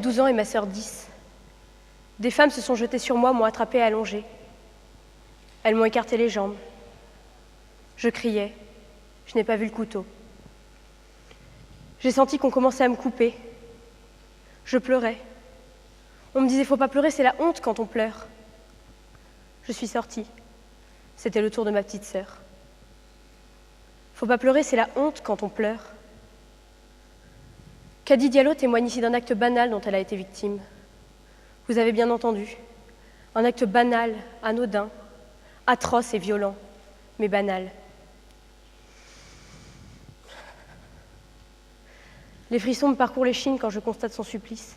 12 ans et ma sœur 10. Des femmes se sont jetées sur moi, m'ont attrapée et allongée. Elles m'ont écarté les jambes. Je criais. Je n'ai pas vu le couteau. J'ai senti qu'on commençait à me couper. Je pleurais. On me disait « faut pas pleurer, c'est la honte quand on pleure ». Je suis sortie. C'était le tour de ma petite sœur. Faut pas pleurer, c'est la honte quand on pleure. Kady Diallo témoigne ici d'un acte banal dont elle a été victime. Vous avez bien entendu. Un acte banal, anodin, atroce et violent, mais banal. Les frissons me parcourent l'échine quand je constate son supplice.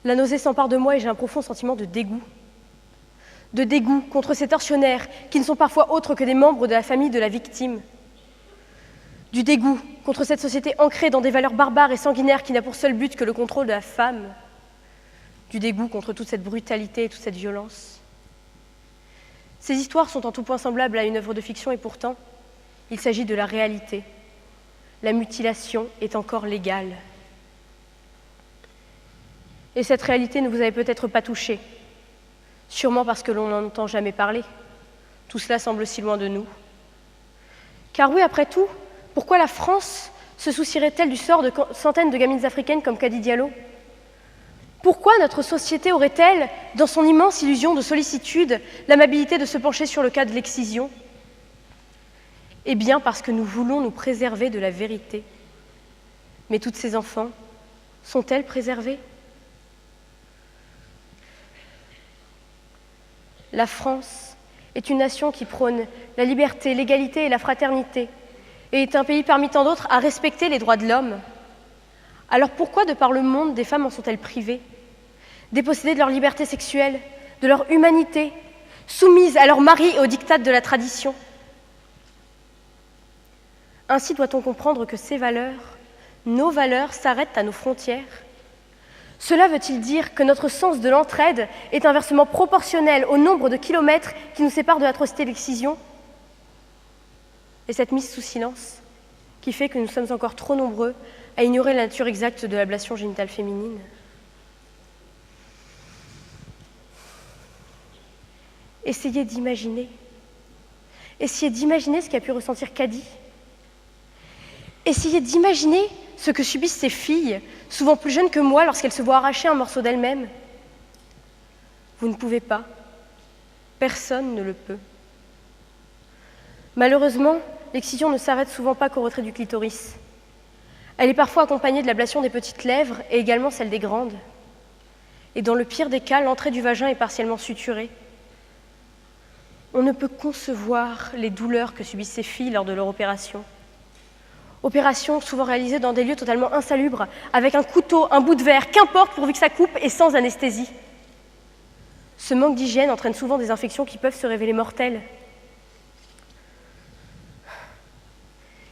La nausée s'empare de moi et j'ai un profond sentiment de dégoût. De dégoût contre ces tortionnaires qui ne sont parfois autres que des membres de la famille de la victime. Du dégoût contre cette société ancrée dans des valeurs barbares et sanguinaires qui n'a pour seul but que le contrôle de la femme. Du dégoût contre toute cette brutalité et toute cette violence. Ces histoires sont en tout point semblables à une œuvre de fiction et pourtant, il s'agit de la réalité. La mutilation est encore légale. Et cette réalité ne vous avait peut-être pas touché, sûrement parce que l'on n'en entend jamais parler. Tout cela semble si loin de nous. Car oui, après tout, pourquoi la France se soucierait-elle du sort de centaines de gamines africaines comme Kady Diallo? Pourquoi notre société aurait-elle, dans son immense illusion de sollicitude, l'amabilité de se pencher sur le cas de l'excision? Eh bien parce que nous voulons nous préserver de la vérité. Mais toutes ces enfants, sont-elles préservées? La France est une nation qui prône la liberté, l'égalité et la fraternité, et est un pays parmi tant d'autres à respecter les droits de l'homme. Alors pourquoi, de par le monde, des femmes en sont-elles privées? Dépossédées de leur liberté sexuelle, de leur humanité, soumises à leur mari et aux diktats de la tradition? Ainsi doit-on comprendre que ces valeurs, nos valeurs, s'arrêtent à nos frontières? Cela veut-il dire que notre sens de l'entraide est inversement proportionnel au nombre de kilomètres qui nous séparent de l'atrocité de l'excision? Et cette mise sous silence qui fait que nous sommes encore trop nombreux à ignorer la nature exacte de l'ablation génitale féminine? Essayez d'imaginer ce qu'a pu ressentir Kady. Essayez d'imaginer ce que subissent ces filles, souvent plus jeunes que moi, lorsqu'elles se voient arracher un morceau d'elles-mêmes. Vous ne pouvez pas. Personne ne le peut. Malheureusement, l'excision ne s'arrête souvent pas qu'au retrait du clitoris. Elle est parfois accompagnée de l'ablation des petites lèvres et également celle des grandes. Et dans le pire des cas, l'entrée du vagin est partiellement suturée. On ne peut concevoir les douleurs que subissent ces filles lors de leur opération. Opération souvent réalisée dans des lieux totalement insalubres, avec un couteau, un bout de verre, qu'importe pourvu que ça coupe et sans anesthésie. Ce manque d'hygiène entraîne souvent des infections qui peuvent se révéler mortelles.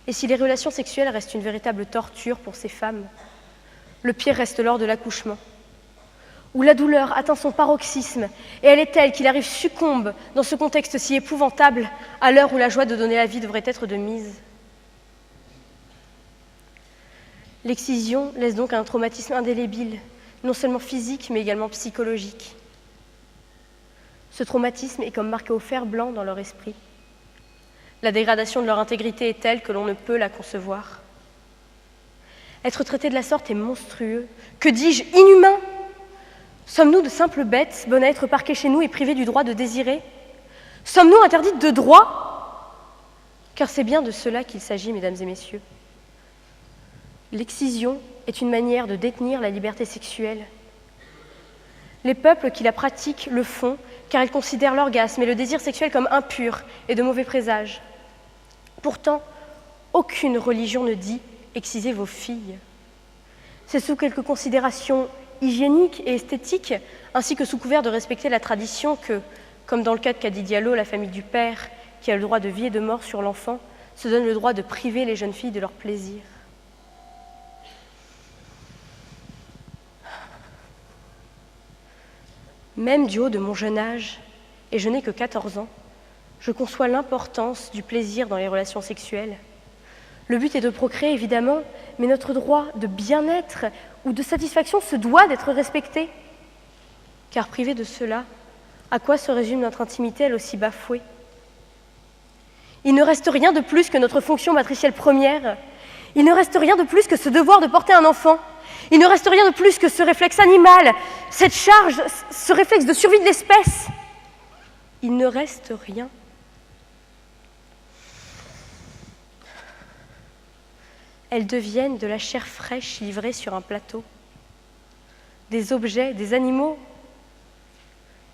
Et si les relations sexuelles restent une véritable torture pour ces femmes, le pire reste lors de l'accouchement, où la douleur atteint son paroxysme et elle est telle qu'il arrive succombe dans ce contexte si épouvantable à l'heure où la joie de donner la vie devrait être de mise. L'excision laisse donc un traumatisme indélébile, non seulement physique mais également psychologique. Ce traumatisme est comme marqué au fer blanc dans leur esprit. La dégradation de leur intégrité est telle que l'on ne peut la concevoir. Être traité de la sorte est monstrueux. Que dis-je, inhumain? Sommes-nous de simples bêtes, bonnes à être parquées chez nous et privées du droit de désirer? Sommes-nous interdites de droit? Car c'est bien de cela qu'il s'agit, mesdames et messieurs. L'excision est une manière de détenir la liberté sexuelle. Les peuples qui la pratiquent le font car ils considèrent l'orgasme et le désir sexuel comme impurs et de mauvais présages. Pourtant, aucune religion ne dit « excisez vos filles ». C'est sous quelques considérations hygiéniques et esthétiques, ainsi que sous couvert de respecter la tradition que, comme dans le cas de Kady Diallo, la famille du père, qui a le droit de vie et de mort sur l'enfant, se donne le droit de priver les jeunes filles de leur plaisir. Même du haut de mon jeune âge, et je n'ai que 14 ans, je conçois l'importance du plaisir dans les relations sexuelles. Le but est de procréer, évidemment, mais notre droit de bien-être ou de satisfaction se doit d'être respecté. Car privé de cela, à quoi se résume notre intimité, elle aussi bafouée? Il ne reste rien de plus que notre fonction matricielle première. Il ne reste rien de plus que ce devoir de porter un enfant. Il ne reste rien de plus que ce réflexe animal, cette charge, ce réflexe de survie de l'espèce. Il ne reste rien. Elles deviennent de la chair fraîche livrée sur un plateau. Des objets, des animaux.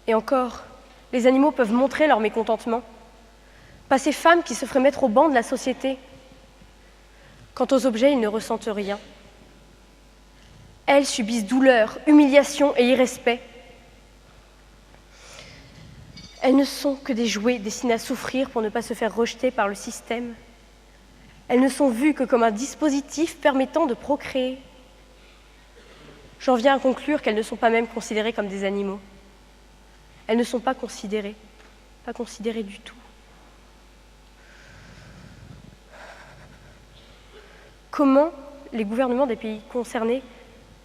Et encore, les animaux peuvent montrer leur mécontentement. Pas ces femmes qui se feraient mettre au banc de la société. Quant aux objets, ils ne ressentent rien. Elles subissent douleur, humiliation et irrespect. Elles ne sont que des jouets destinés à souffrir pour ne pas se faire rejeter par le système. Elles ne sont vues que comme un dispositif permettant de procréer. J'en viens à conclure qu'elles ne sont pas même considérées comme des animaux. Elles ne sont pas considérées du tout. Comment les gouvernements des pays concernés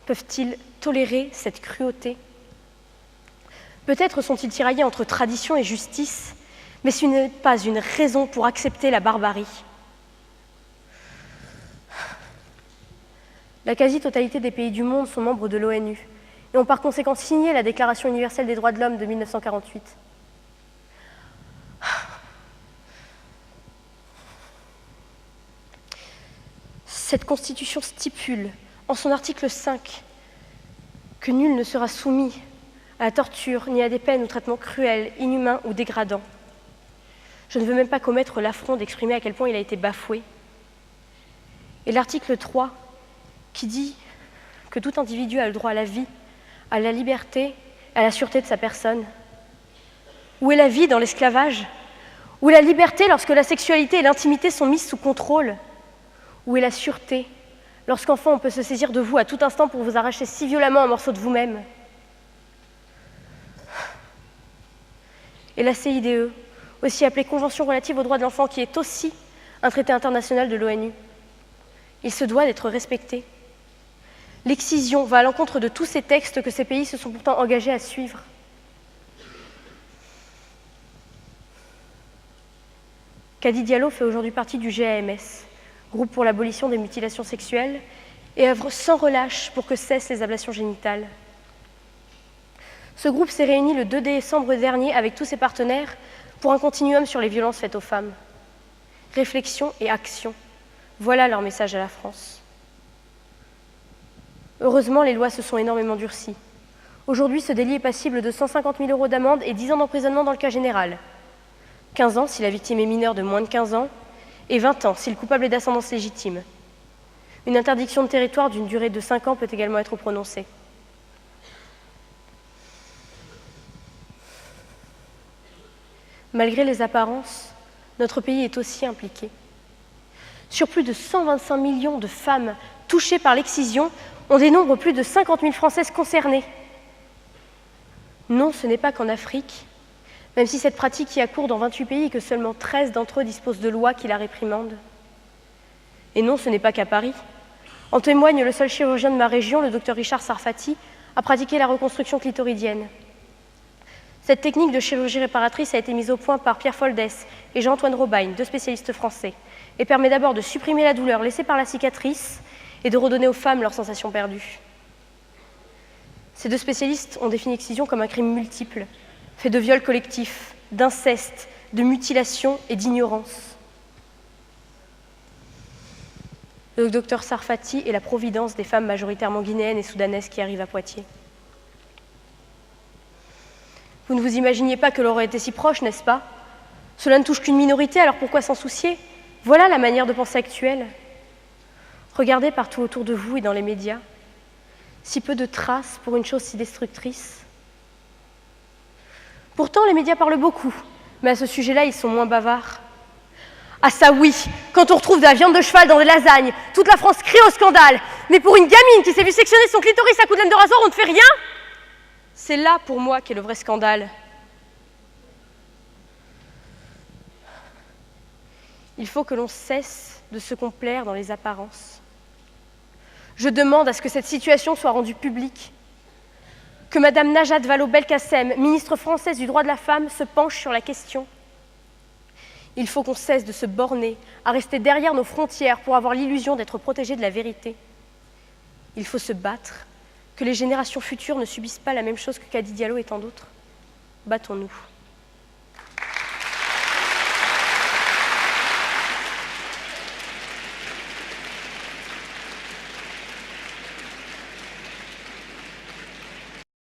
peuvent-ils tolérer cette cruauté? Peut-être sont-ils tiraillés entre tradition et justice, mais ce n'est pas une raison pour accepter la barbarie. La quasi-totalité des pays du monde sont membres de l'ONU et ont par conséquent signé la Déclaration universelle des droits de l'homme de 1948. Cette Constitution stipule, en son article 5, que nul ne sera soumis à la torture, ni à des peines ou traitements cruels, inhumains ou dégradants. Je ne veux même pas commettre l'affront d'exprimer à quel point il a été bafoué. Et l'article 3, qui dit que tout individu a le droit à la vie, à la liberté, à la sûreté de sa personne. Où est la vie dans l'esclavage? Où est la liberté lorsque la sexualité et l'intimité sont mises sous contrôle? Où est la sûreté lorsqu'enfant on peut se saisir de vous à tout instant pour vous arracher si violemment un morceau de vous-même? Et la CIDE, aussi appelée Convention relative aux droits de l'enfant, qui est aussi un traité international de l'ONU. Il se doit d'être respecté. L'excision va à l'encontre de tous ces textes que ces pays se sont pourtant engagés à suivre. Kady Diallo fait aujourd'hui partie du GAMS, groupe pour l'abolition des mutilations sexuelles, et œuvre sans relâche pour que cessent les ablations génitales. Ce groupe s'est réuni le 2 décembre dernier avec tous ses partenaires pour un continuum sur les violences faites aux femmes. Réflexion et action, voilà leur message à la France. Heureusement, les lois se sont énormément durcies. Aujourd'hui, ce délit est passible de 150 000 € d'amende et 10 ans d'emprisonnement dans le cas général. 15 ans si la victime est mineure de moins de 15 ans et 20 ans si le coupable est d'ascendance légitime. Une interdiction de territoire d'une durée de 5 ans peut également être prononcée. Malgré les apparences, notre pays est aussi impliqué. Sur plus de 125 millions de femmes touchées par l'excision, on dénombre plus de 50 000 Françaises concernées. Non, ce n'est pas qu'en Afrique, même si cette pratique y a cours dans 28 pays et que seulement 13 d'entre eux disposent de lois qui la réprimandent. Et non, ce n'est pas qu'à Paris. En témoigne le seul chirurgien de ma région, le docteur Richard Sarfati, a pratiqué la reconstruction clitoridienne. Cette technique de chirurgie réparatrice a été mise au point par Pierre Foldès et Jean-Antoine Robain, deux spécialistes français, et permet d'abord de supprimer la douleur laissée par la cicatrice et de redonner aux femmes leurs sensations perdues. Ces deux spécialistes ont défini l'excision comme un crime multiple, fait de viols collectifs, d'inceste, de mutilation et d'ignorance. Le docteur Sarfati est la providence des femmes majoritairement guinéennes et soudanaises qui arrivent à Poitiers. Vous ne vous imaginiez pas que l'on aurait été si proche, n'est-ce pas? Cela ne touche qu'une minorité, alors pourquoi s'en soucier? Voilà la manière de penser actuelle. Regardez partout autour de vous et dans les médias. Si peu de traces pour une chose si destructrice. Pourtant, les médias parlent beaucoup, mais à ce sujet-là, ils sont moins bavards. Ah ça oui, quand on retrouve de la viande de cheval dans des lasagnes, toute la France crie au scandale. Mais pour une gamine qui s'est vue sectionner son clitoris à coups de laine de rasoir, on ne fait rien? C'est là, pour moi, qu'est le vrai scandale. Il faut que l'on cesse de se complaire dans les apparences. Je demande à ce que cette situation soit rendue publique, que Madame Najat Vallaud-Belkacem, ministre française du droit de la femme, se penche sur la question. Il faut qu'on cesse de se borner à rester derrière nos frontières pour avoir l'illusion d'être protégé de la vérité. Il faut se battre, que les générations futures ne subissent pas la même chose que Kadi Diallo et tant d'autres. Battons-nous.